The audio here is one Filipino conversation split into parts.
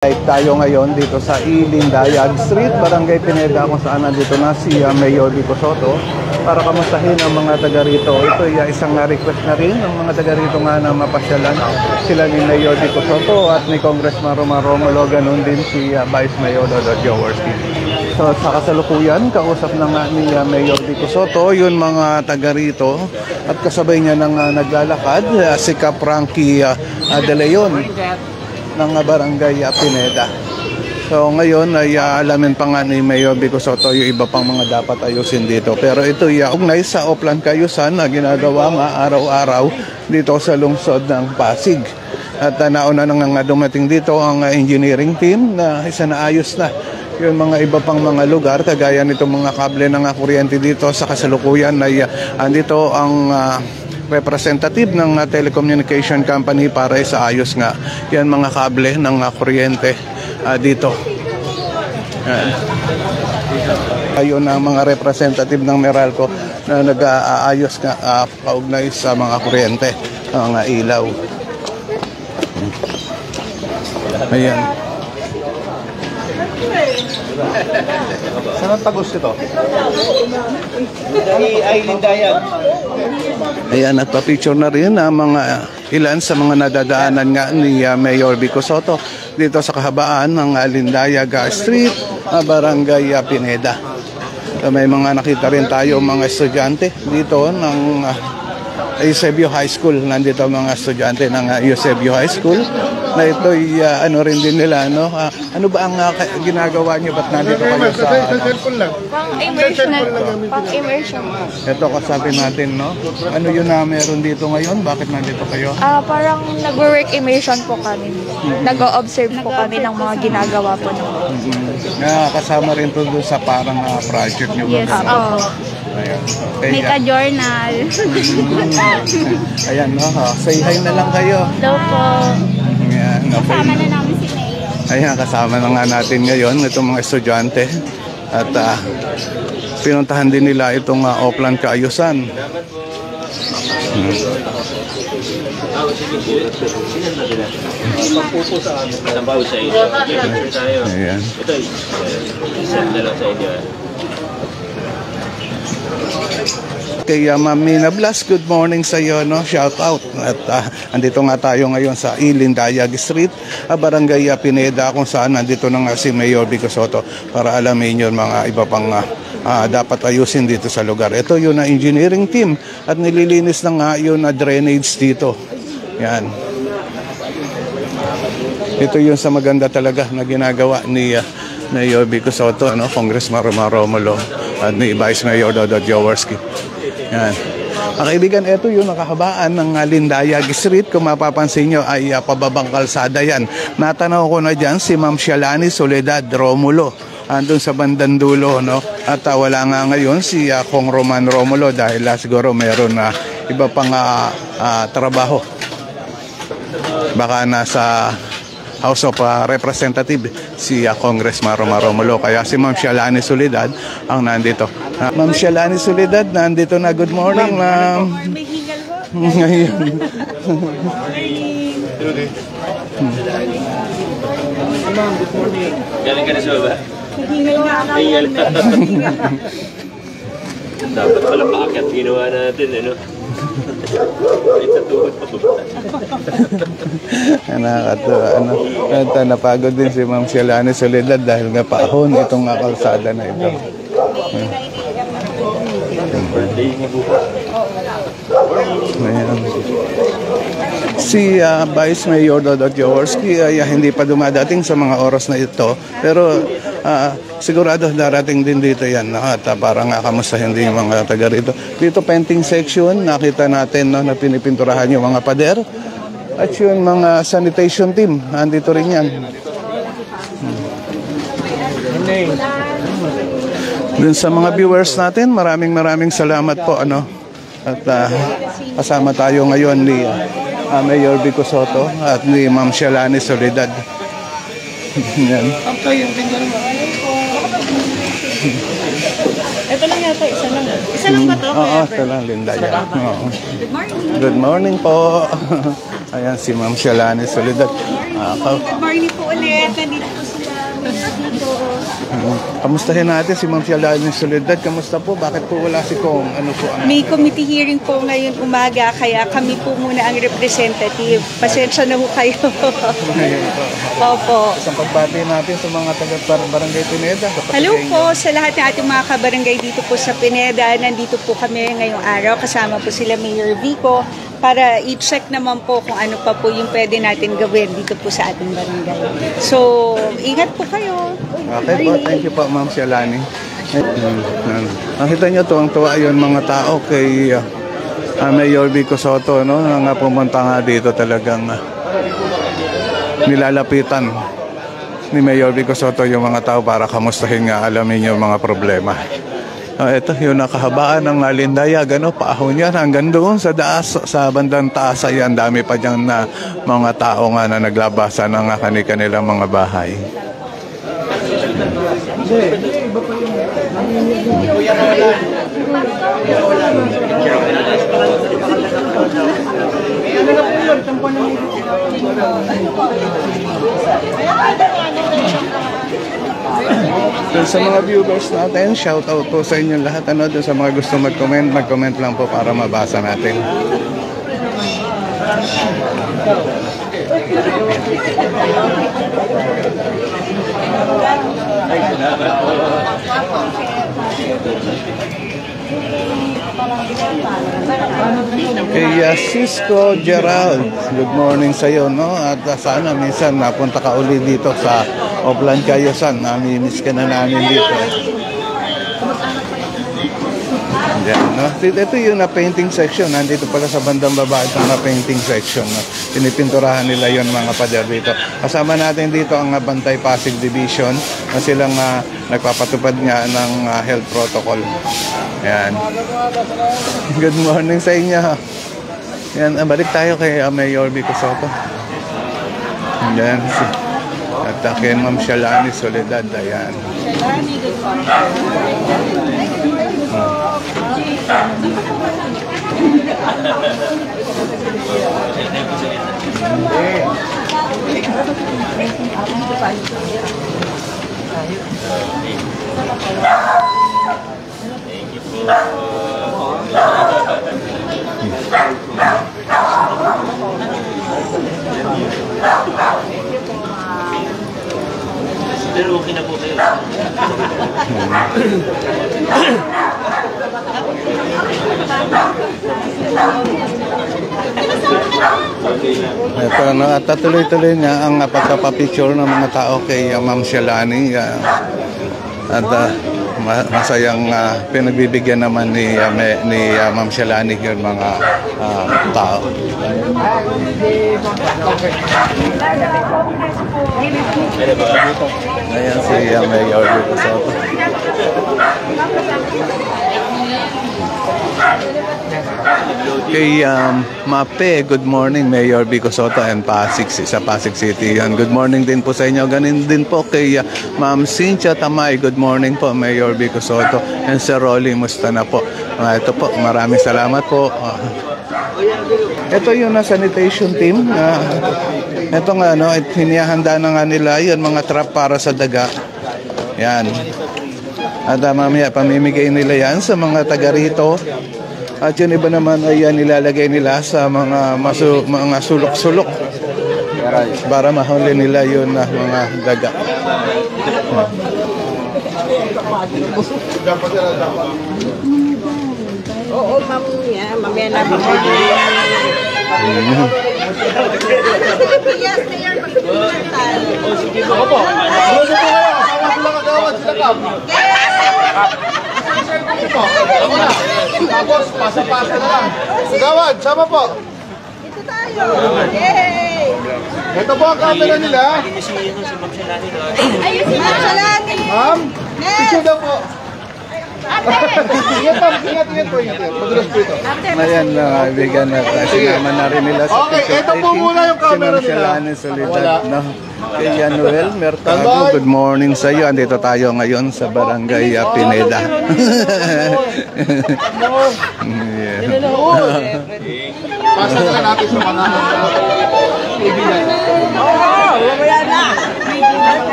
Live tayo ngayon dito sa Ilindayag Street, Barangay Pineda, kung saan nandito na si Mayor Vico Sotto para kamustahin ang mga taga rito. Ito ay isang request na rin ng mga taga rito nga na mapasyalan sila ni Mayor Vico Sotto at ni Congressman Roman Romulo, ganun din si Vice Mayor Dodot Jaworski. So sa kasalukuyan, kausap na nga ni Mayor Vico Sotto yun mga taga rito at kasabay niya nang naglalakad si Cap Frankie De Leon ng Barangay Pineda. So ngayon ay alamin pa nga ni Mayor Vico Sotto yung iba pang mga dapat ayusin dito. Pero ito ay ugnay sa Oplan Cayusan na ginagawa nga araw-araw dito sa lungsod ng Pasig. At nauna nang dumating dito ang engineering team na isa na ayos na yung mga iba pang mga lugar kagaya nitong mga kable ng kuryente dito. Sa kasalukuyan ay andito ang representative ng telecommunication company para sa ayos nga yan mga kable ng kuryente dito. Ayun ang mga representative ng Meralco na nag-aayos nga kaugnay sa mga kuryente, mga ilaw. Ayan. Saan ang tagos ito? Ay, Lindayag. Ayan, nagpa-picture na rin ang mga ilan sa mga nadadaanan nga ni Mayor Vico Sotto dito sa kahabaan ng Lindayag Street, Barangay Pineda. May mga nakita rin tayo mga estudyante dito ng Eusebio High School. Nandito mga estudyante ng Eusebio High School na ito'y ano rin din nila, no? Ano ba ang ginagawa niyo? Ba't nandito kayo sa cellphone lang? Pang-immersion. Pang-immersion. Ito kasabi natin, no? Ano yun na meron dito ngayon? Bakit nandito kayo? Parang nag-work immersion po kami. Nag-o-observe po kami ng mga ginagawa po ng kasama rin to doon sa parang project niyo. Yes, oo. Ayan. Okay, May ka-journal. Ayan, no? Say hi na lang kayo. Hello po. Ayan, okay. Kasama na namin si Mayor. Ayan, kasama na nga natin ngayon itong mga estudyante. At pinuntahan din nila itong Oplan Cayusan. Ayan. Kay Ma'am Mina Blas, good morning sa iyo, no? Shout out. At andito nga tayo ngayon sa Ilindayag Street, Barangay Pineda, kung saan nandito na nga si Mayor Vico Sotto para alamin yun mga iba pang dapat ayusin dito sa lugar. Ito yun na engineering team at nililinis na nga yun na drainage dito. Yan. Ito yun sa maganda talaga na ginagawa ni Mayor Vico Sotto, no? Congressman Roman Romulo at ni Vice Mayor Dodot Jaworski. Yan. Mga kaibigan, ito yung nakahabaan ng Lindayag Street. Kung mapapansin nyo ay pababang kalsada yan. Natanaw ko na dyan si Ma'am Shalani Soledad Romulo andun sa bandang dulo, no? At wala nga ngayon si Kong Roman Romulo dahil siguro meron na iba pang trabaho. Baka nasa House of Representative si Congressman Roman Romulo. Kaya si Ma'am Shalani Soledad ang nandito. Ma'am Shalani Soledad, nandito na. Good morning, ma'am. May hingal po. Ngayon. Galing ka na sa baba? Hingal nga ako. Hingal. Dapat pala paakyat ginawa natin, ano? Sa tuhod pa ba? Nakakatuwa, ano? Napagod din si Ma'am Shalani Soledad dahil nga paahon itong kalsada na ito. Ayan. Si Vice Mayor Dodot Jaworski ay hindi pa dumadating sa mga oras na ito, pero sigurado darating din dito yan, no? At para nga kamustahin din yung mga taga rito. Dito painting section, nakita natin, no, na pinipinturahan yung mga pader at yung mga sanitation team, andito rin yan. Dun sa mga viewers natin, maraming salamat po, ano? At kasama tayo ngayon ni Mayor Vico Sotto at ni Ma'am Shalani Soledad. Yan. Ito lang yata, isa lang. Isa lang ba to? Oo, ito lang, Linda. Yan. Oo. Good morning po. Ayan, si Ma'am Shalani Soledad. Good morning po ulit. Nandito po sila. Kamustahin natin si Ma'am Shalani Soledad. Kamusta po? Bakit po wala si Kong? Ano po ang... May committee hearing po ngayon umaga, kaya kami po muna ang representative. Pasensya na po kayo. Ngayon po. Opo. Isang pagbati natin sa mga taga-barangay Pineda. Hello po sa lahat ng ating mga kabarangay dito po sa Pineda. Nandito po kami ngayong araw. Kasama po sila Mayor Vico para i-check naman po kung ano pa po yung pwede natin gawin dito po sa ating barangay. So, ingat po kayo. Okay po, thank you po Ma'am Shalani. Nakita niyo tuwang-tuwa yun mga tao kay Mayor Vico Soto, no? Nga pumunta nga dito talagang nilalapitan ni Mayor Vico Soto yung mga tao para kamustahin nga, alamin yung mga problema. Ito yung nakahabaan ng Lindayag, paahon yan hanggang doon sa daas, sa bandang taas ay ang dami pa dyan na mga tao nga na naglabasan ng kanilang mga bahay. Dun sa mga viewers natin, shout out po sa inyo lahat. Dun sa mga gusto mag-comment lang po para mabasa natin. Kay Cisco Gerald, good morning sa iyo, no? At sana minsan napunta ka uli dito sa Oplan Kayosan. Nami-miss ka na namin dito. Yan, no? Ito yung na-painting section. Nandito pala sa bandang baba itong na-painting section. No? Pinipinturahan nila yon mga pader dito. Kasama natin dito ang Bantay Pasig Division na silang nagpapatupad nga ng health protocol. Yan. Good morning sa inyo. Yan, balik tayo kay Mayor Vico Soto. Yan. At kay Ma'am Shalani Soledad. Ayan. Shalani, good morning. Pero okay na po kayo. Ito, no, at tuloy-tuloy niya ang pagpapapicture ng mga tao kay Ma'am Shalani. At masayang pinagbibigyan naman ni Ma'am Shalani yung mga tao. Ayan si Mayor Vico Soto. Kay Mape, good morning Mayor Vico Soto and Pasig sa Pasig City. Yan, good morning din po sa inyo. Ganin din po kay Ma'am Cynthia Tamay, good morning po Mayor Vico Soto and Sir Rolly, musta na po. Ito po, maraming salamat po. Ito yung sanitation team. Ito nga, hinihanda na nga nila yun, mga trap para sa daga. Yan. At mamaya pamimigay nila yan sa mga taga rito. At yun iba naman ay nilalagay nila sa mga sulok-sulok para mahuli nila yun na mga daga. Oo, mamaya na po. Sige po. Tapos, pasa-pasa na lang. Gawad, sama po. Ito tayo. Yay! Ito po ang camera nila. Ayun si Ma'am Shalani. Ma'am, picture daw po. Ingat po. Madulas po ito. Ayan na kaibigan na sinama na rin nila sa Okay, picture ito po taking. muna yung camera Si Ma'am nila. Shalane Soledad, no? Kay Noel Mercado, good morning sa iyo. Andito tayo ngayon sa Barangay Pineda. Yeah. Pasa na lang natin sa mga kaibigan.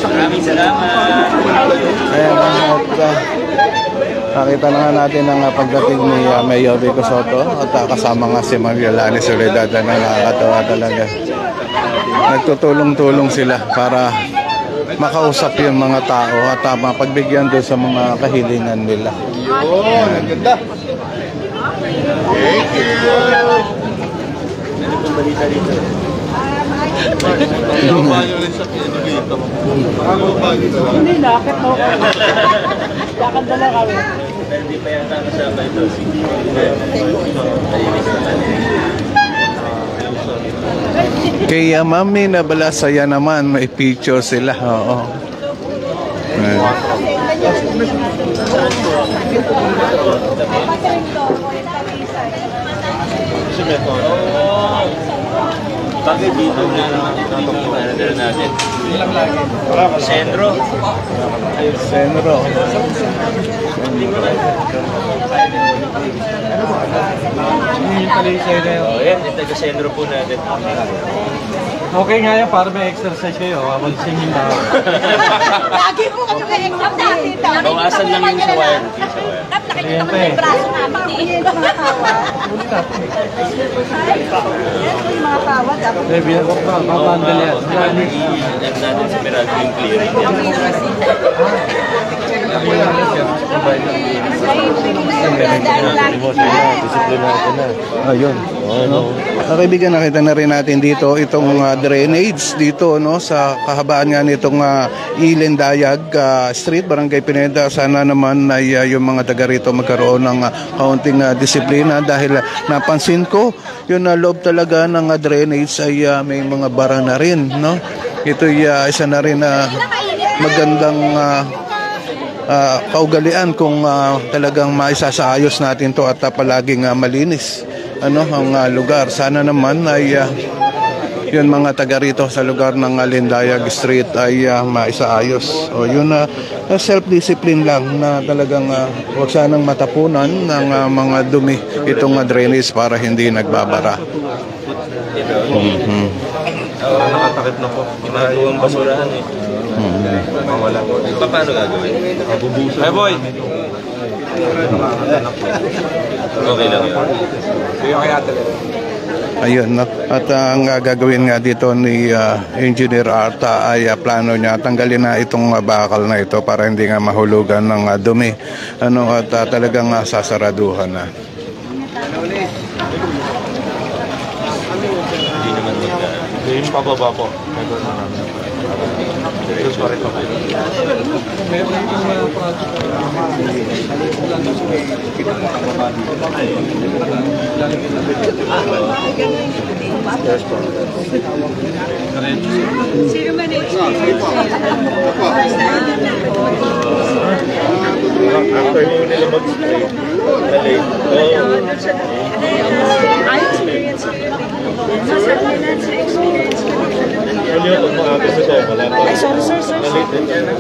Maraming salamat. Ayan, nakita na nga natin ang pagdating ni Mayor Vico Soto at kasama nga si Ma'am Shalane Soledad na nakakatawa talaga. Nagtutulong-tulong sila para makausap yung mga tao at mapagbigyan doon sa mga kahilingan nila. Yun, ang ganda. Thank you. Ano pong balita dito? Pero di pa yata kasama ito. Kaya Mami Nabalasaya naman, may picture sila. Oo. Ayan. Bakit dito na natin? Sendro. Senro. Oh, yan. Yung taga-sendro po natin. Okay nga yan, para may exercise kayo. Mag-singing na. Lagi po kami may exam dito. Bawasan lang yung sa wire. Nakita naman na yung braso namin eh. Mga kawad. Eh, bilang ko pa, mapandal yan. I-add natin sa Meralco yung clearing niya. Ayun. No? Kaibigan, nakita na rin natin dito itong drainage dito, no, sa kahabaan nga nitong Ilendayag Street, Barangay Pineda. Sana naman ay yung mga taga rito magkaroon ng kaunting disiplina dahil napansin ko yung loob talaga ng drainage ay may mga bara na rin, no? Ito isa na rin magandang kaugalian kung talagang maisasaayos natin to at palaging malinis ang lugar. Sana naman ay yun mga taga rito sa lugar ng Lindayag Street ay maisaayos. O yun self-discipline lang na talagang huwag sanang matapunan ng mga dumi itong drainage para hindi nagbabara. Nakatakip na po. Ginagawang basurahan eh. Mawala po. Paano gagawin? Abubuso. Hey boy! Okay lang yun. Ayun, no? At ang gagawin nga dito ni Engineer Arta ay plano niya tanggalin na itong bakal na ito para hindi nga mahulugan ng dumi. At talagang sasaraduhan na. Hindi naman Yung pababa po. Diyos pa rin po. Sino man after mo nila mag-spray, nalate. I experience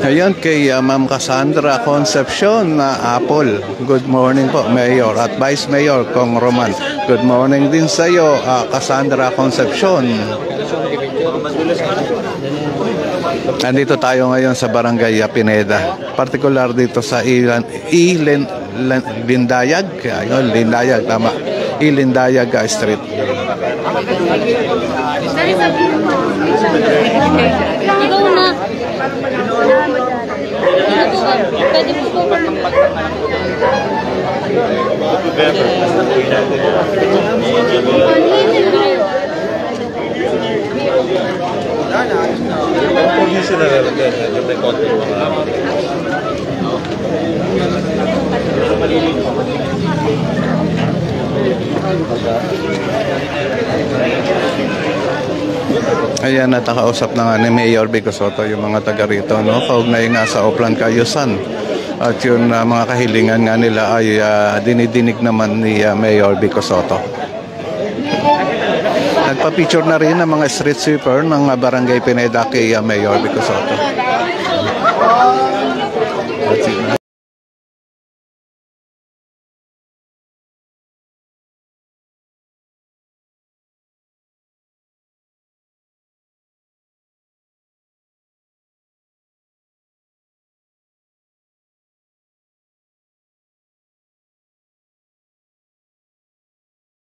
Ayan kay Ma'am Cassandra Concepcion na Apple. Good morning po, Mayor at Vice Mayor Kong Roman. Good morning din sa iyo, Cassandra Concepcion. Nandito tayo ngayon sa Barangay Pineda. Particular dito sa Lindayag. Ayun, Lindayag, tama. Lindayag Street. Ikaw na. Pwede mo po. Huwag niyo sila lalagyan. May konti mga Ayan, natakausap na nga ni Mayor Vico Soto yung mga taga rito, no? Kaugnay nga sa Oplan Cayusan. At yung mga kahilingan nga nila ay dinidinig naman ni Mayor Vico Soto. Nagpa-picture na rin ang mga street sweeper ng Barangay Pineda kay Mayor Vico Soto. At